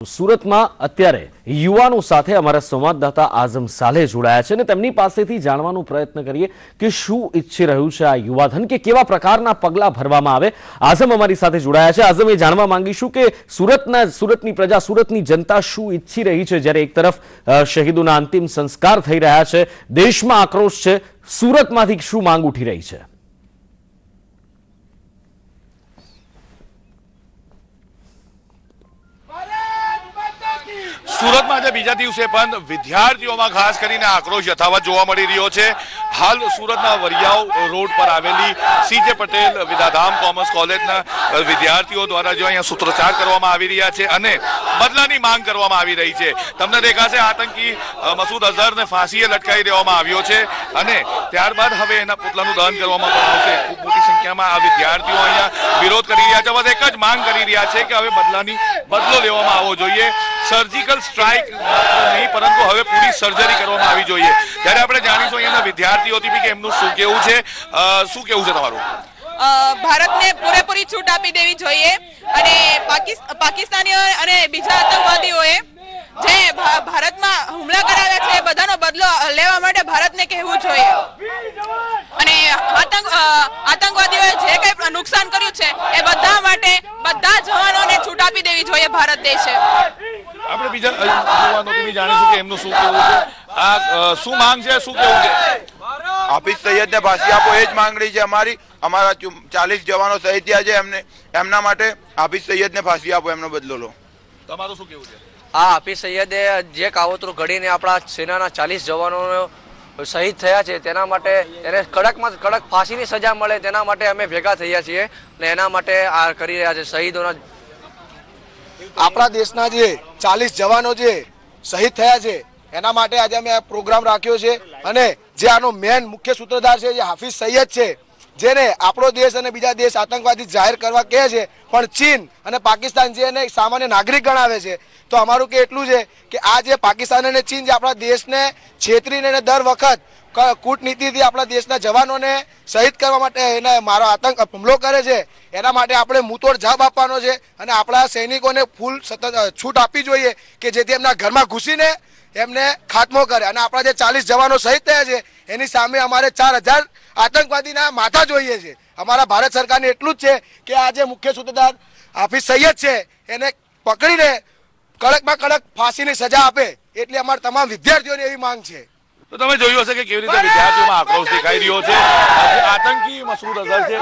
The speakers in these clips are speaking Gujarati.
સુરતમાં અત્યારે યુવાનો સાથે અમારા સંવાદદાતા આઝમ સાલેહ જોડાયા છે અને તેમની પાસેથી જાણવાનો પ્રયત્ન કરીએ કે શું ઈચ્છી રહ્યું છે આ યુવાધન કે કેવા પ્રકારના પગલા ભરવામાં આવે। આઝમ અમારી સાથે જોડાયા છે। આઝમ, એ જાણવા માંગીશું કે સુરતની પ્રજા, સુરતની જનતા શું ઈચ્છી રહી છે જ્યારે એક તરફ શહીદોના અંતિમ સંસ્કાર થઈ રહ્યા છે, દેશમાં આક્રોશ છે, સુરતમાંથી શું માંગ ઉઠી રહી છે? सूरत में आज बीजा दिवसे विद्यार्थियों में खास कर आक्रोश यथावत जोवा मळी रह्यो छे। हाल सूरतना वरियाव रोड पर आवेली सीजे पटेल विद्याधाम कॉमर्स कॉलेजना विद्यार्थियों द्वारा जो अहींया सूत्रोच्चार करवामां आवी रह्या छे अने बदलानी मांग करवामां आवी रही छे। तमने देखाशे आतंकी मसूद अजहरने फांसीए लटकावी देवामां आव्यो छे अने त्यारबाद हवे एना पुतलानुं दहन करवामां पण आवशे। खूब मोटी संख्यामां आ विद्यार्थियों अहींया विरोध करी रह्या छे। बस एक ज मांग करी रह्या छे के हवे बदलो लेवामां आवવો જોઈએ। सर्जिकल स्ट्राइक नहीं परंतु हवे पूरी सर्जरी करवामां आवी जोईए। त्यारे आपणे जाणीशुं अहींयाना विद्यार्थीओथी बी के एमनुं शुं कहेवुं छे। शुं कहेवुं छे तमारुं? भारतने पूरेपूरी छूट आपी देवी जोईए अने पाकिस्तानीओ अने बीजा आतंकवादीओए जे भारतमां हुमला कराव्या छे बधानो बदलो लेवा माटे भारतने कहेवुं जोईए अने आतंकवादीओए जे कंई नुकसान कर्युं छे ए बधा माटे बधा जवानोने छूट आपी देवी जोईए भारत देशे। આપણે બીજા યુવાનોથી બી જાણીશું કે એમનું શું કહેવું છે। આ શું માંગ છે, શું કહેવું છે? હાફિઝ સૈયદને ફાંસી આપો એ જ માંગણી છે અમારી। અમારા 40 જવાનો શહીદ થયા છે, એમના માટે હાફિઝ સૈયદને ફાંસી આપો, એમનો બદલો લો। તમારું શું કહેવું છે? હા, હાફિઝ સૈયદે જે કાવતરું ઘડીને આપણા સેનાના 40 જવાનોનો શહીદ થયા છે તેના માટે એને કડકમાં કડક ફાંસીની સજા મળે તેના માટે અમે ભેગા થયા છીએ અને એના માટે આ કરી રહ્યા છે। શહીદોના આપણા દેશના જે 40 જવાનો જે શહીદ થયા છે એના માટે આજે અમે આ પ્રોગ્રામ રાખ્યો છે અને જે આનો મેન મુખ્ય સૂત્રધાર છે જે હાફિઝ સૈયદ છે, જેને આપણો દેશ અને બીજા દેશ આતંકવાદી જાહેર કરવા કહે છે પણ ચીન અને પાકિસ્તાન જે એને સામાન્ય નાગરિક ગણાવે છે। તો અમારું કે એટલું છે કે આ જે પાકિસ્તાન અને ચીન જે આપણા દેશને છેતરીને દર વખત કૂટનીતિથી આપણા દેશના જવાનોને શહીદ કરવા માટે એને મારો આતંક હુમલો કરે છે એના માટે આપણે મુંતોડ જવાબ આપવાનો છે અને આપણા સૈનિકોને ફૂલ છૂટ આપવી જોઈએ કે જેથી એમના ઘરમાં ઘૂસીને એમને ખાત્મો કરે અને આપણા જે 40 જવાનો શહીદ થયા છે એની સામે અમારે 4000 આતંકવાદીના માથા જોઈએ છે। અમારા ભારત સરકારને એટલું જ છે કે આ જે મુખ્ય સૂત્રધાર હાફિઝ સૈયદ છે એને પકડીને કડકમાં કડક ફાંસીની સજા આપે એટલી અમારા તમામ વિદ્યાર્થીઓની એવી માંગ છે। तो તમે જોયું હશે કે કેવી રીતે વિદ્યાર્થીઓમાં આક્રોશ દેખાઈ રહ્યો છે। આતંકી મસૂદ અઝહર છે એ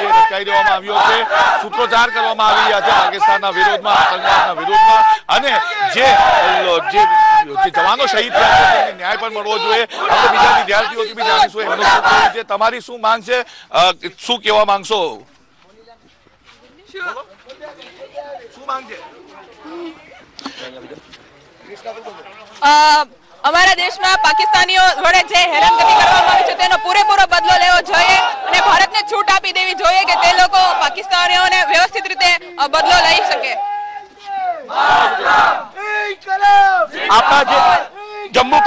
લટકાવી દેવામાં આવ્યો છે, સૂત્રોચ્ચાર કરવામાં આવી રહ્યા છે પાકિસ્તાનના વિરોધમાં, આતંકવાદના વિરોધમાં અને જે જવાનો શહીદ થયા છે તેને ન્યાય પણ મળવો જોઈએ। આપણે બીજા વિદ્યાર્થીઓથી બી જાણીશું એમનું શું કહેવું છે। તમારી શું માંગ છે, શું કહેવા માંગશો? શું માંગ છે? અમારા દેશમાં પાકિસ્તાનીઓ વડે જે હેરાનગતિ કરવામાં આવે છે તેનો પૂરેપૂરો બદલો લેવો જોઈએ અને ભારતને છૂટ આપી દેવી જોઈએ કે તે લોકો પાકિસ્તાનીઓને વ્યવસ્થિત રીતે બદલો લઈ શકે। આપણા જે જમ્મુ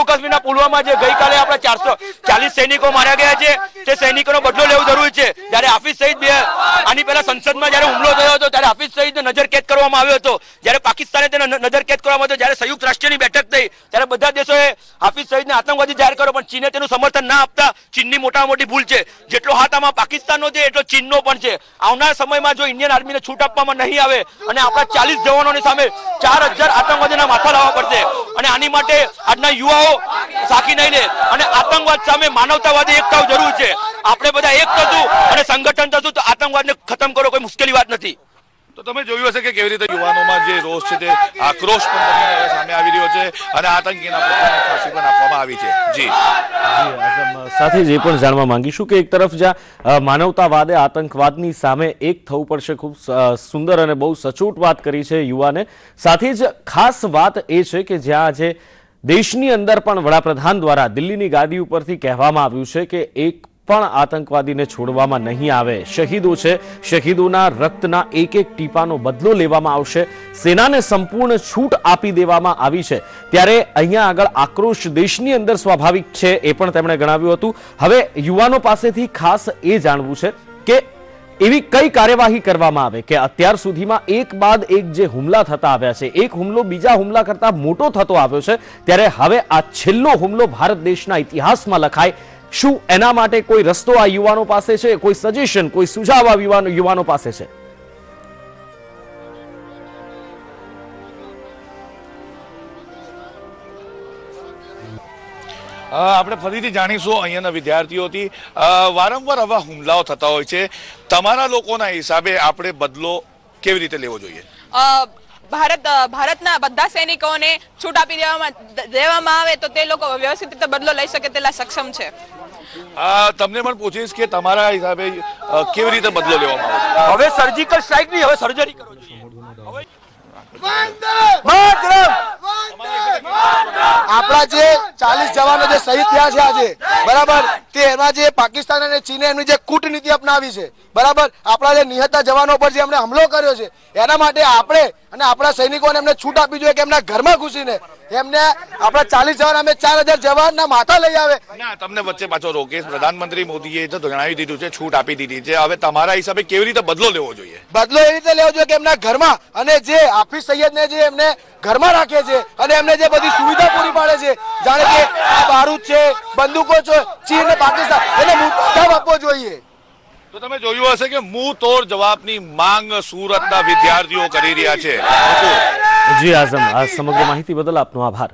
કાશ્મીરના પુલવામા જે ગઈકાલે આપણા 440 સૈનિકો માર્યા ગયા છે તે સૈનિકોનો બદલો લેવો જરૂરી છે। જ્યારે હાફિઝ સઈદ આની પહેલા સંસદમાં જ્યારે હુમલો થયો હતો ત્યારે હાફિઝ સઈદને નજરકેદ કરવામાં આવ્યો હતો। જ્યારે પાકિસ્તાને તેને નજરકેદ કરવામાં આવ્યો, જ્યારે સંયુક્ત રાષ્ટ્રની બેઠક થઈ ત્યારે બધા દેશોએ હાફિઝ સઈદને આતંકવાદી જાહેર કર્યો પણ ચીને તેનું સમર્થન ના આપતા ચીનની મોટામાં મોટી ભૂલ છે। જેટલો હાથ આમાં પાકિસ્તાનનો છે એટલો ચીનનો પણ છે। આવનારા સમયમાં જો ઇન્ડિયન આર્મીને છૂટ આપવામાં નહીં આવે અને આપણા 40 જવાનોની સામે 4000 આતંકવાદીના માથા લાવવા પડશે અને આની માટે આજના યુવાઓ સાકી નહીં લે અને આતંકવાદ સામે માનવતાવાદી એકતા જરૂર છે। આપણે બધા એક થશું અને સંગઠન થશું તો આતંકવાદને ખતમ કરો કોઈ મુશ્કેલી વાત નથી। તો તમે જોયું હશે કે કેવી રીતે યુવાનોમાં જે રોષ છે તે આક્રોશ પણ સામે આવી રહ્યો છે અને આતંકીના પુતળાને ફાંસી પણ આપવામાં આવી છે। જી આઝમ, સાથે જ એ પણ જાણવા માંગીશું કે એક તરફ જ્યાં માનવતાવાદે આતંકવાદની સામે એક થવું પડશે, ખૂબ સુંદર અને બહુ સચોટ વાત કરી છે યુવાને। સાથે જ ખાસ વાત એ છે કે જ્યાં આજે દેશની અંદર પણ વડાપ્રધાન દ્વારા દિલ્હીની ગાદી ઉપરથી કહેવામાં આવ્યું છે કે એક પણ આતંકવાદીને છોડવામાં નહીં આવે। શહીદો છે, શહીદોના રક્તના એક એક ટીપાનો બદલો લેવામાં આવશે, સેનાને સંપૂર્ણ છૂટ આપી દેવામાં આવી છે। ત્યારે અહીંયા આગળ આક્રોશ દેશની અંદર સ્વાભાવિક છે એ પણ તેમણે ગણાવ્યું હતું। હવે યુવાનો પાસેથી ખાસ એ જાણવું છે કે એવી કઈ કાર્યવાહી કરવામાં આવે કે અત્યાર સુધીમાં એક બાદ એક જે હુમલા થતા આવ્યા છે, એક હુમલો બીજા હુમલા કરતા મોટો થતો આવ્યો છે, ત્યારે હવે આ છેલ્લો હુમલો ભારત દેશના ઇતિહાસમાં લખાય, શું એના માટે કોઈ રસ્તો આ યુવાનો પાસે છે, કોઈ સજેશન, કોઈ સુઝાવ આ યુવાનો પાસે છે? આપણે ફરીથી જાણીશું અહીંયાના વિદ્યાર્થીઓથી વારંવાર આવા હુમલાઓ થતા હોય છે, તમારા લોકોના હિસાબે આપણે બદલો કેવી રીતે લેવો જોઈએ? ભારતના બધા સૈનિકોને છૂટ આપી દેવામાં આવે તો તે લોકો વ્યવસ્થિત રીતે બદલો લઈ શકે તેટલા સક્ષમ છે. તમને પણ પૂછીશ કે તમારા હિસાબે કેવી રીતે બદલો લેવામાં આવે? હવે સર્જિકલ સ્ટ્રાઇક નહીં, હવે સર્જરી કરો છો. આપણા જે 40 જવાનો જે શહીદ થયા છે આજે, બરાબર, તે એમાં જે પાકિસ્તાન અને ચીને એમની જે કૂટનીતિ અપનાવી છે, બરાબર, આપણા જે નિહત્તા જવાનો પર જે એમણે હુમલો કર્યો છે, એના માટે આપણે અને આપણા સૈનિકોને એમને છૂટ આપવી જોઈએ કે એમના ઘરમાં ઘૂસીને એમને આપણા 40 જવાન અમે 4000 જવાનના માથા લઈ આવે. ના, તમને વચ્ચે પાછો રોકેશ. પ્રધાનમંત્રી મોદીએ તો જણાવી દીધું છે, છૂટ આપી દીધી છે. હવે તમારા હિસાબે કેવી રીતે બદલો લેવો જોઈએ? બદલો એ રીતે લેવો જોઈએ કે એમના ઘરમાં, અને જે હાફિઝ સૈયદને જે એમને ઘરમાં રાખે છે અને એમને જે બધી સુવિધા પૂરી પાડે છે, જાણે કે આ બારૂદ છે, બંદૂકો છે, ચીન અને પાકિસ્તાન, એને જવાબ આપવો જોઈએ. તો તમે જોયું હશે કે મુંહ તોડ જવાબની માંગ સુરતના વિદ્યાર્થીઓ કરી રહ્યા છે. જી આઝમ, આ સમગ્ર માહિતી બદલ આપનો આભાર.